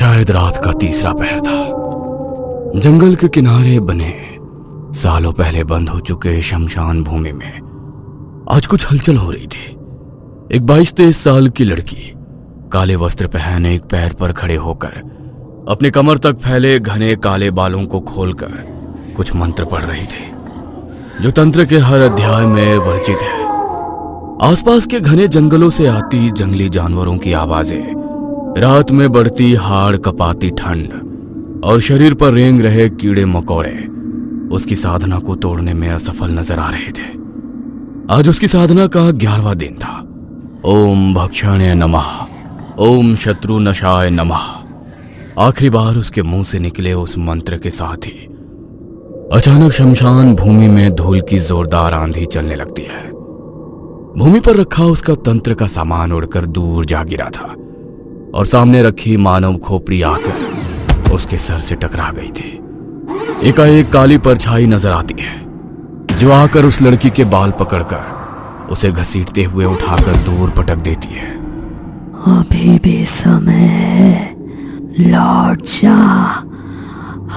शायद रात का तीसरा पहर था। जंगल के किनारे बने सालों पहले बंद हो चुके शमशान भूमि में आज कुछ हलचल हो रही थी। एक 22-23 साल की लड़की काले वस्त्र पहने एक पैर पर खड़े होकर अपने कमर तक फैले घने काले बालों को खोलकर कुछ मंत्र पढ़ रही थी, जो तंत्र के हर अध्याय में वर्जित है। आसपास के घने जंगलों से आती जंगली जानवरों की आवाजें, रात में बढ़ती हाड़ कपाती ठंड और शरीर पर रेंग रहे कीड़े मकोड़े उसकी साधना को तोड़ने में असफल नजर आ रहे थे। आज उसकी साधना का 11वां दिन था। ओम भक्षाण्य नमः, ओम शत्रु नशाय नमः। आखिरी बार उसके मुंह से निकले उस मंत्र के साथ ही अचानक शमशान भूमि में धूल की जोरदार आंधी चलने लगती है। भूमि पर रखा उसका तंत्र का सामान उड़कर दूर जा गिरा था और सामने रखी मानव खोपड़ी आकर उसके सर से टकरा गई थी। एकाएक काली परछाई नजर आती है, जो आकर उस लड़की के बाल पकड़कर उसे घसीटते हुए उठाकर दूर पटक देती है। अभी भी समय है, लौट जा।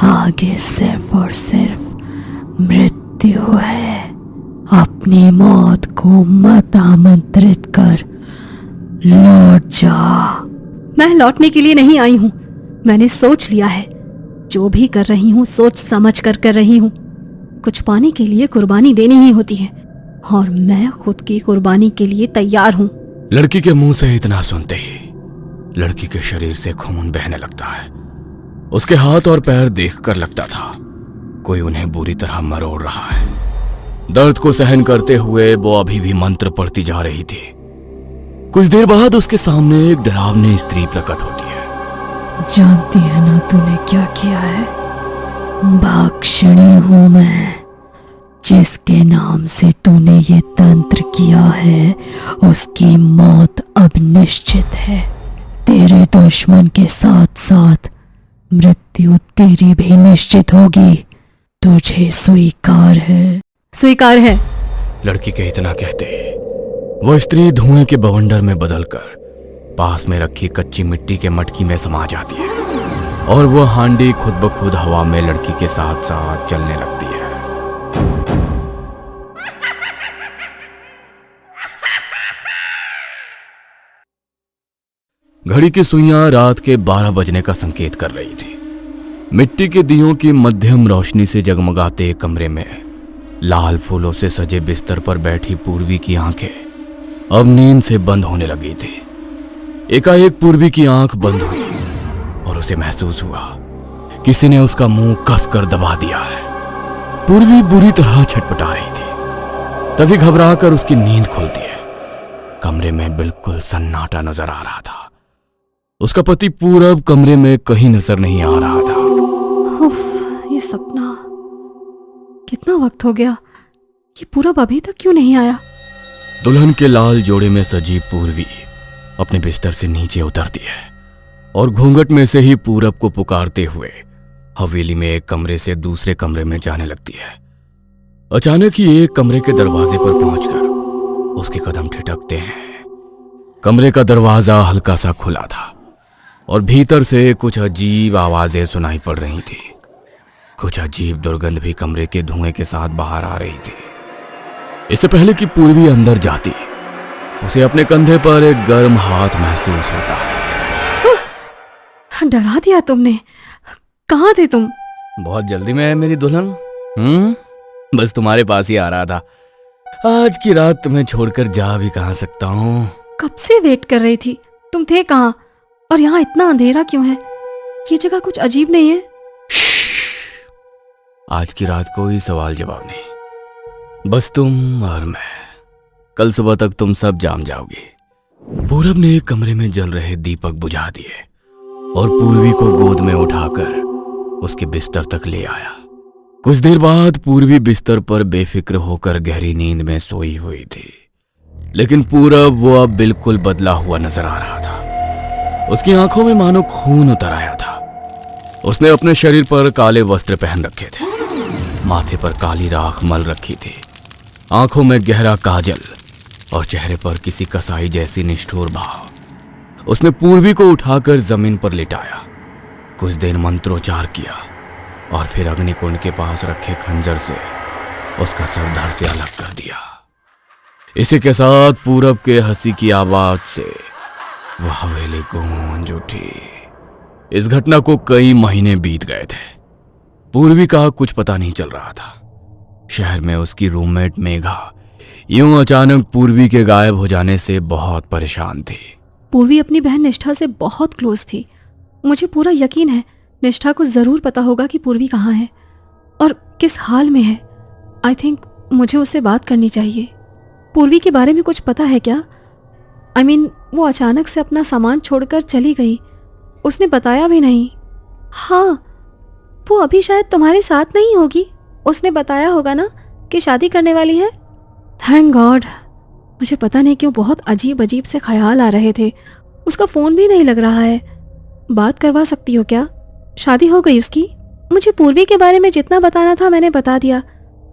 आगे सिर्फ और सिर्फ मृत्यु है। अपनी मौत को मत आमंत्रित कर, लौट जा। मैं लौटने के लिए नहीं आई हूँ। मैंने सोच लिया है, जो भी कर रही हूँ सोच समझ कर रही हूँ। कुछ पाने के लिए कुर्बानी देनी ही होती है और मैं खुद की कुर्बानी के लिए तैयार हूँ। लड़की के मुंह से इतना सुनते ही लड़की के शरीर से खून बहने लगता है। उसके हाथ और पैर देखकर लगता था कोई उन्हें बुरी तरह मरोड़ रहा है। दर्द को सहन करते हुए वो अभी भी मंत्र पढ़ती जा रही थी। कुछ देर बाद उसके सामने एक डरावनी स्त्री प्रकट होती है। जानती है ना तूने क्या किया है? भाक्षणी हूं मैं। जिसके नाम से तूने ये तंत्र किया है उसकी मौत अब निश्चित है। तेरे दुश्मन के साथ साथ मृत्यु तेरी भी निश्चित होगी। तुझे स्वीकार है? स्वीकार है। लड़की के इतना कहते ही वो स्त्री धुएं के बवंडर में बदलकर पास में रखी कच्ची मिट्टी के मटकी में समा जाती है और वो हांडी खुद ब खुद हवा में लड़की के साथ साथ चलने लगती है। घड़ी की सुइयां रात के 12 बजने का संकेत कर रही थी। मिट्टी के दियों की मध्यम रोशनी से जगमगाते कमरे में लाल फूलों से सजे बिस्तर पर बैठी पूर्वी की आंखें अब नींद से बंद होने लगी थी। एकाएक पूर्वी की आंख बंद हुई और उसे महसूस हुआ किसी ने उसका मुंह कसकर दबा दिया है। पूर्वी बुरी तरह छटपटा रही थी। तभी घबराकर उसकी नींद खुलती है। कमरे में बिल्कुल सन्नाटा नजर आ रहा था। उसका पति पूरब कमरे में कहीं नजर नहीं आ रहा था। उफ, ये सपना। कितना वक्त हो गया, ये पूरब अभी तक क्यों नहीं आया? दुल्हन के लाल जोड़े में सजी पूर्वी अपने बिस्तर से नीचे उतरती है और घूंघट में से ही पूरब को पुकारते हुए हवेली में एक कमरे से दूसरे कमरे में जाने लगती है। अचानक ही एक कमरे के दरवाजे पर पहुंचकर उसके कदम ठिठकते हैं। कमरे का दरवाजा हल्का सा खुला था और भीतर से कुछ अजीब आवाजें सुनाई पड़ रही थी। कुछ अजीब दुर्गंध भी कमरे के धुएं के साथ बाहर आ रही थी। इससे पहले कि पूर्वी अंदर जाती, उसे अपने कंधे पर एक गर्म हाथ महसूस होता है। डरा दिया तुमने। कहाँ थे तुम? बहुत जल्दी में है मेरी दुल्हन। बस तुम्हारे पास ही आ रहा था। आज की रात तुम्हें छोड़कर जा भी कहाँ सकता हूँ। कब से वेट कर रही थी। तुम थे कहाँ और यहाँ इतना अंधेरा क्यों है? ये जगह कुछ अजीब नहीं है? आज की रात कोई सवाल जवाब नहीं, बस तुम और मैं। कल सुबह तक तुम सब जान जाओगे। पूरब ने एक कमरे में जल रहे दीपक बुझा दिए और पूर्वी को गोद में उठाकर उसके बिस्तर तक ले आया। कुछ देर बाद पूर्वी बिस्तर पर बेफिक्र होकर गहरी नींद में सोई हुई थी, लेकिन पूरब वो अब बिल्कुल बदला हुआ नजर आ रहा था। उसकी आंखों में मानो खून उतर आया था। उसने अपने शरीर पर काले वस्त्र पहन रखे थे, माथे पर काली राख मल रखी थी, आंखों में गहरा काजल और चेहरे पर किसी कसाई जैसी निष्ठुर भाव। उसने पूर्वी को उठाकर जमीन पर लिटाया कुछ देर मंत्रोच्चार किया और फिर अग्निकुंड के पास रखे खंजर से उसका सर धड़ से अलग कर दिया। इसी के साथ पूरब के हंसी की आवाज से वह हवेली गूंज उठी। इस घटना को कई महीने बीत गए थे। पूर्वी का कुछ पता नहीं चल रहा था। शहर में उसकी रूममेट मेघा यूं अचानक पूर्वी के गायब हो जाने से बहुत परेशान थी। पूर्वी अपनी बहन निष्ठा से बहुत क्लोज थी। मुझे पूरा यकीन है निष्ठा को जरूर पता होगा कि पूर्वी कहाँ है और किस हाल में है। आई थिंक मुझे उससे बात करनी चाहिए। पूर्वी के बारे में कुछ पता है क्या? आई मीन वो अचानक से अपना सामान छोड़कर चली गई, उसने बताया भी नहीं। हाँ, वो अभी शायद तुम्हारे साथ नहीं होगी। उसने बताया होगा ना कि शादी करने वाली है। Thank God. मुझे पता नहीं क्यों बहुत अजीब अजीब से ख्याल आ रहे थे। उसका फ़ोन भी नहीं लग रहा है। बात करवा सकती हो क्या? शादी हो गई उसकी? मुझे पूर्वी के बारे में जितना बताना था मैंने बता दिया।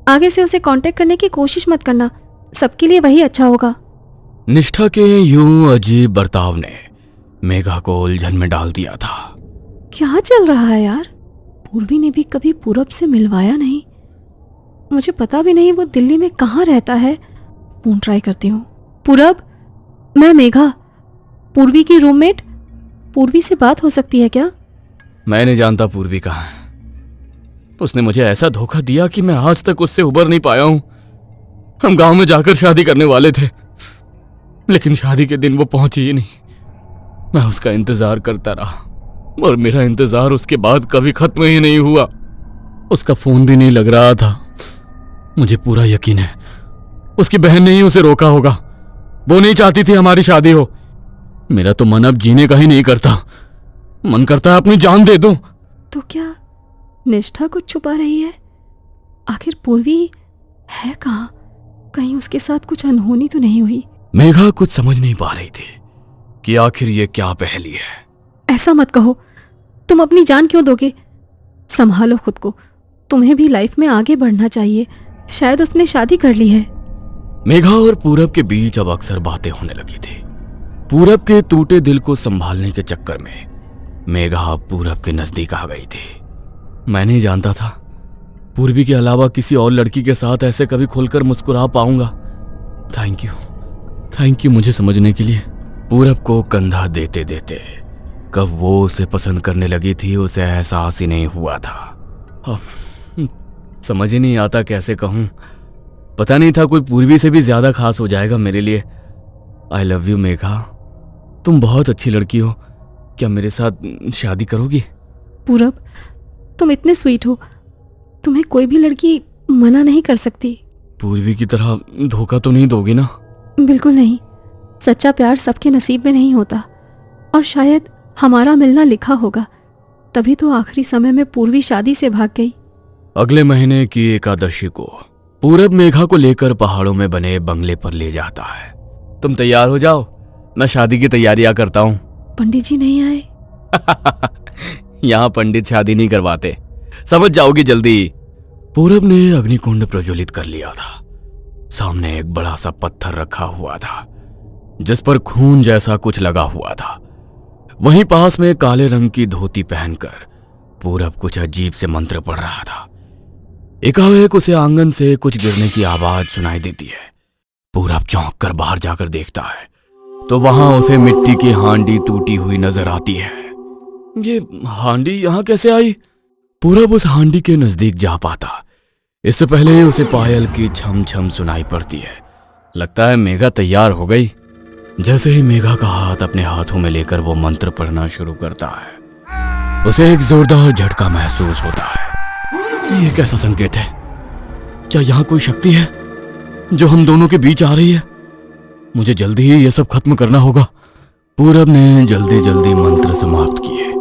आगे से उसे कांटेक्ट करने की कोशिश मत करना, सबके लिए वही अच्छा होगा। निष्ठा के यूं अजीब बर्ताव ने मेघा को उलझन में डाल दिया था। क्या चल रहा है यार? पूर्वी ने भी कभी पूरब से मिलवाया नहीं। मुझे पता भी नहीं वो दिल्ली में कहाँ रहता है। फोन ट्राई करती हूँ। पूरब, मैं मेघा, पूर्वी की रूममेट। पूर्वी से बात हो सकती है क्या? मैं नहीं जानता पूर्वी कहाँ है। उसने मुझे ऐसा धोखा दिया कि मैं आज तक उससे उबर नहीं पाया हूं। हम गांव में जाकर शादी करने वाले थे, लेकिन शादी के दिन वो पहुंची ही नहीं। मैं उसका इंतजार करता रहा और मेरा इंतजार उसके बाद कभी खत्म ही नहीं हुआ। उसका फोन भी नहीं लग रहा था। मुझे पूरा यकीन है उसकी बहन ने ही उसे रोका होगा। वो नहीं चाहती थी हमारी शादी हो। मेरा तो मन अब जीने का ही नहीं करता। मन करता है अपनी जान दे दूं। तो क्या निष्ठा कुछ छुपा रही है? आखिर पूर्वी है कहाँ? कहीं उसके साथ कुछ अनहोनी तो नहीं हुई? मेघा कुछ समझ नहीं पा रही थी कि आखिर ये क्या पहेली है। ऐसा मत कहो। तुम अपनी जान क्यों दोगे? संभालो खुद को। तुम्हें भी लाइफ में आगे बढ़ना चाहिए। शायद उसने शादी कर ली है। मेघा और पूरब के बीच अब अक्सर बातें होने लगी थी। पूरब के टूटे दिल को संभालने के चक्कर में मेघा पूरब के नजदीक आ गई थी। मैं नहीं जानता था पूर्वी के अलावा किसी और लड़की के साथ ऐसे कभी खुलकर मुस्कुरा पाऊंगा। थैंक यू मुझे समझने के लिए। पूरब को कंधा देते देते कब वो उसे पसंद करने लगी थी उसे एहसास ही नहीं हुआ था। समझ ही नहीं आता कैसे कहूं। पता नहीं था कोई पूर्वी से भी ज्यादा खास हो जाएगा मेरे लिए। आई लव यू मेघा, तुम बहुत अच्छी लड़की हो। क्या मेरे साथ शादी करोगी? पूरब, तुम इतने स्वीट हो, तुम्हें कोई भी लड़की मना नहीं कर सकती। पूर्वी की तरह धोखा तो नहीं दोगी ना? बिल्कुल नहीं। सच्चा प्यार सबके नसीब में नहीं होता और शायद हमारा मिलना लिखा होगा। तभी तो आखिरी समय में पूर्वी शादी से भाग गई। अगले महीने की एकादशी को पूरब मेघा को लेकर पहाड़ों में बने बंगले पर ले जाता है। तुम तैयार हो जाओ, मैं शादी की तैयारियां करता हूँ। पंडित जी नहीं आए? यहाँ पंडित शादी नहीं करवाते, समझ जाओगी जल्दी। पूरब ने अग्निकुंड प्रज्वलित कर लिया था। सामने एक बड़ा सा पत्थर रखा हुआ था जिस पर खून जैसा कुछ लगा हुआ था। वहीं पास में काले रंग की धोती पहनकर पूरब कुछ अजीब से मंत्र पढ़ रहा था। एकाएक उसे आंगन से कुछ गिरने की आवाज सुनाई देती है। पूरब चौंक कर बाहर जाकर देखता है तो वहां उसे मिट्टी की हांडी टूटी हुई नजर आती है। ये हांडी यहाँ कैसे आई? पूरब उस हांडी के नजदीक जा पाता इससे पहले उसे पायल की छम छम सुनाई पड़ती है। लगता है मेघा तैयार हो गई। जैसे ही मेघा का हाथ अपने हाथों में लेकर वो मंत्र पढ़ना शुरू करता है उसे एक जोरदार झटका महसूस होता है। ये कैसा संकेत है? क्या यहाँ कोई शक्ति है जो हम दोनों के बीच आ रही है? मुझे जल्दी ही ये सब खत्म करना होगा। पूरब ने जल्दी जल्दी मंत्र समाप्त किए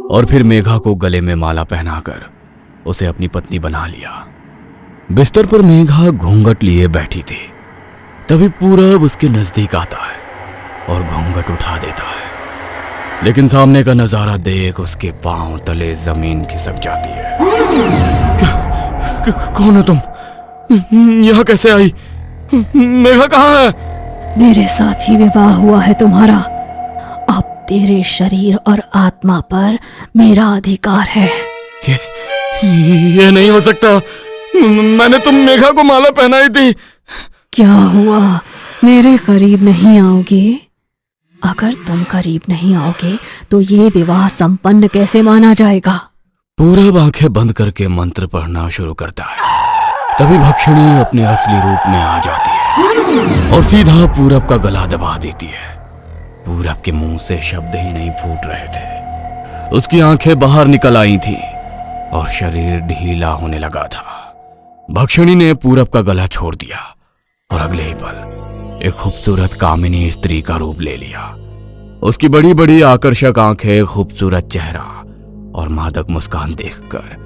और फिर मेघा को गले में माला पहनाकर उसे अपनी पत्नी बना लिया। बिस्तर पर मेघा घूंघट लिए बैठी थी। तभी पूरब उसके नजदीक आता है और घूंघट उठा देता है, लेकिन सामने का नजारा देख उसके पांव तले जमीन खिसक जाती है। कौन हो तुम? यहाँ कैसे आई? मेघा कहाँ है? मेरे साथ ही विवाह हुआ है तुम्हारा। अब तेरे शरीर और आत्मा पर मेरा अधिकार है। ये नहीं हो सकता। मैंने तो मेघा को माला पहनाई थी। क्या हुआ, मेरे करीब नहीं आओगे? अगर तुम करीब नहीं आओगे तो ये विवाह संपन्न कैसे माना जाएगा? पूरब आंखें बंद करके मंत्र पढ़ना शुरू करता है। तभी भक्षणी अपने असली रूप में आ जाती है और सीधा पूरब का गला दबा देती है। पूरब के मुंह से शब्द ही नहीं फूट रहे थे, उसकी आंखें बाहर निकल आई थी और शरीर ढीला होने लगा था। भक्षणी ने पूरब का गला छोड़ दिया और अगले ही पल एक खूबसूरत कामिनी स्त्री का रूप ले लिया। उसकी बड़ी बड़ी आकर्षक आंखें, खूबसूरत चेहरा और मादक मुस्कान देखकर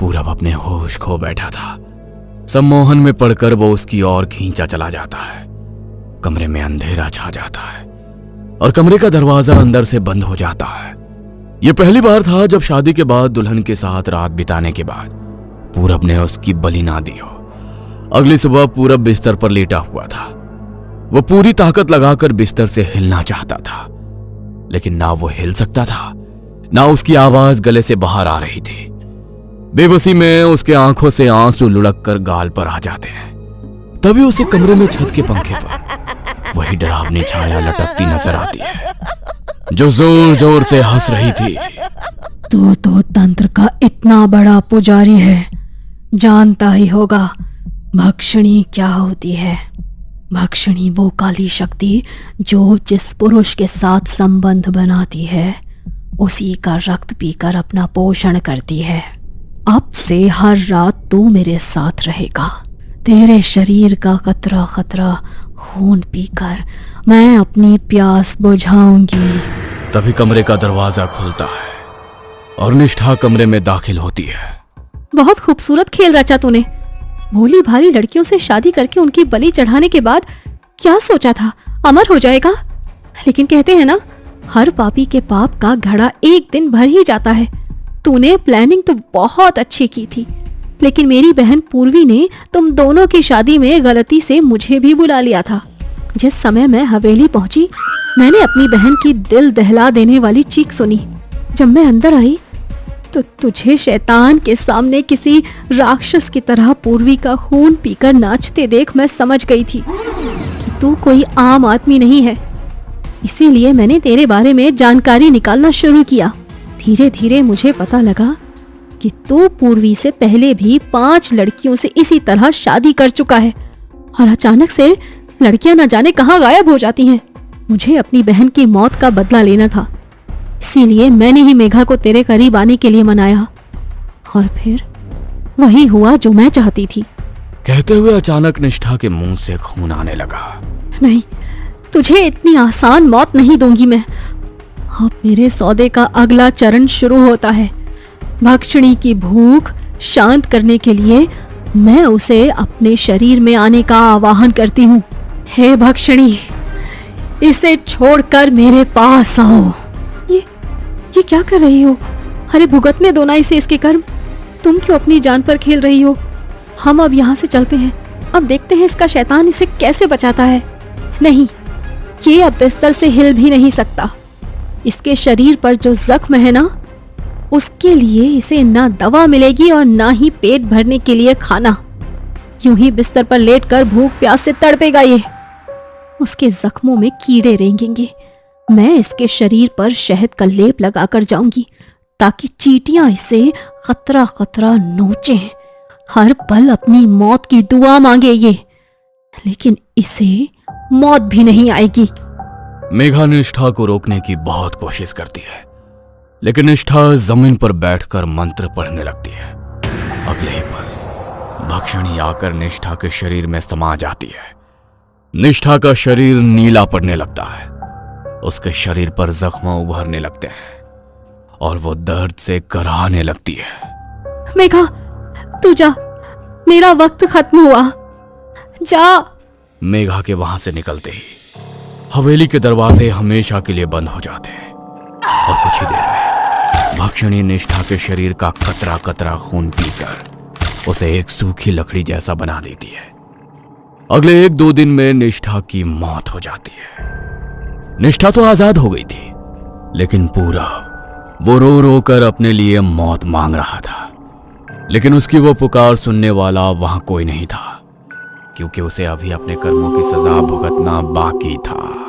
पूरब अपने होश खो बैठा था। सम्मोहन में पड़कर वो उसकी ओर खींचा चला जाता है। कमरे में अंधेरा छा जाता है और कमरे का दरवाजा अंदर से बंद हो जाता है। यह पहली बार था जब शादी के बाद दुल्हन के साथ रात बिताने के बाद पूरब ने उसकी बलि ना दी हो। अगली सुबह पूरब बिस्तर पर लेटा हुआ था। वो पूरी ताकत लगाकर बिस्तर से हिलना चाहता था, लेकिन ना वो हिल सकता था, ना उसकी आवाज गले से बाहर आ रही थी। बेबसी में उसके आंखों से आंसू लुढ़क कर गाल पर आ जाते हैं। तभी उसे कमरे में छत के पंखे पर वही डरावनी छाया लटकती नजर आती है, जो जोर जोर से हंस रही थी। तू तो तंत्र का इतना बड़ा पुजारी है, जानता ही होगा भक्षणी क्या होती है। भक्षणी वो काली शक्ति जो जिस पुरुष के साथ संबंध बनाती है उसी का रक्त पीकर अपना पोषण करती है। अब से हर रात तू मेरे साथ रहेगा। तेरे शरीर का कतरा कतरा खून पीकर मैं अपनी प्यास बुझाऊंगी। तभी कमरे का दरवाजा खुलता है और निष्ठा कमरे में दाखिल होती है। बहुत खूबसूरत खेल रचा तूने। भोली भाली लड़कियों से शादी करके उनकी बलि चढ़ाने के बाद क्या सोचा था, अमर हो जाएगा? लेकिन कहते हैं ना, हर पापी के पाप का घड़ा एक दिन भर ही जाता है। तूने प्लानिंग तो बहुत अच्छी की थी, लेकिन मेरी बहन पूर्वी ने तुम दोनों की शादी में गलती से मुझे भी बुला लिया था। जिस समय मैं हवेली पहुंची, मैंने अपनी बहन की दिल दहला देने वाली चीख सुनी। जब मैं अंदर आई तो तुझे शैतान के सामने किसी राक्षस की तरह पूर्वी का खून पीकर नाचते देख मैं समझ गई थी कि तू कोई आम आदमी नहीं है। इसीलिए मैंने तेरे बारे में जानकारी निकालना शुरू किया। धीरे धीरे मुझे पता लगा कि तू पूर्वी से पहले भी 5 लड़कियों से इसी तरह शादी कर चुका है और अचानक से लड़कियां न जाने कहां गायब हो जाती हैं। मुझे अपनी बहन की मौत का बदला लेना था, इसीलिए मैंने ही मेघा को तेरे करीब आने के लिए मनाया और फिर वही हुआ जो मैं चाहती थी। कहते हुए अचानक निष्ठा के मुंह से खून आने लगा। नहीं, तुझे इतनी आसान मौत नहीं दूंगी मैं। अब मेरे सौदे का अगला चरण शुरू होता है। भक्षणी की भूख शांत करने के लिए मैं उसे अपने शरीर में आने का आवाहन करती हूँ। हे भक्षणी, इसे छोड़कर मेरे पास आओ। ये क्या कर रही हो? अरे भुगतने दो ना इसे इसके कर्म। तुम क्यों अपनी जान पर खेल रही हो? हम अब यहाँ से चलते हैं। अब देखते हैं इसका शैतान इसे कैसे बचाता है। नहीं, ये अब बिस्तर से हिल भी नहीं सकता। इसके शरीर पर जो जख्म है ना, उसके लिए इसे ना दवा मिलेगी और ना ही पेट भरने के लिए खाना। यूं ही बिस्तर पर लेटकर भूख प्यास से तड़पेगा ये। उसके जख्मों में कीड़े रेंगेंगे। मैं इसके शरीर पर शहद का लेप लगाकर जाऊंगी ताकि चींटियां इसे खतरा खतरा नोचें। हर पल अपनी मौत की दुआ मांगे ये, लेकिन इसे मौत भी नहीं आएगी। मेघा निष्ठा को रोकने की बहुत कोशिश करती है, लेकिन निष्ठा जमीन पर बैठकर मंत्र पढ़ने लगती है। अगले ही पल भक्षणी आकर निष्ठा के शरीर में समा जाती है। निष्ठा का शरीर नीला पड़ने लगता है। उसके शरीर पर जख्म उभरने लगते हैं और वो दर्द से कराहने लगती है। मेघा, तू जा, मेरा वक्त खत्म हुआ, जा। मेघा के वहां से निकलते ही हवेली के दरवाजे हमेशा के लिए बंद हो जाते हैं और कुछ ही देर में भक्षणी निष्ठा के शरीर का कतरा कतरा खून पीकर उसे एक सूखी लकड़ी जैसा बना देती है। अगले 1-2 दिन में निष्ठा की मौत हो जाती है। निष्ठा तो आजाद हो गई थी, लेकिन पूरब वो रो रो कर अपने लिए मौत मांग रहा था, लेकिन उसकी वो पुकार सुनने वाला वहां कोई नहीं था, क्योंकि उसे अभी अपने कर्मों की सजा भुगतना बाकी था।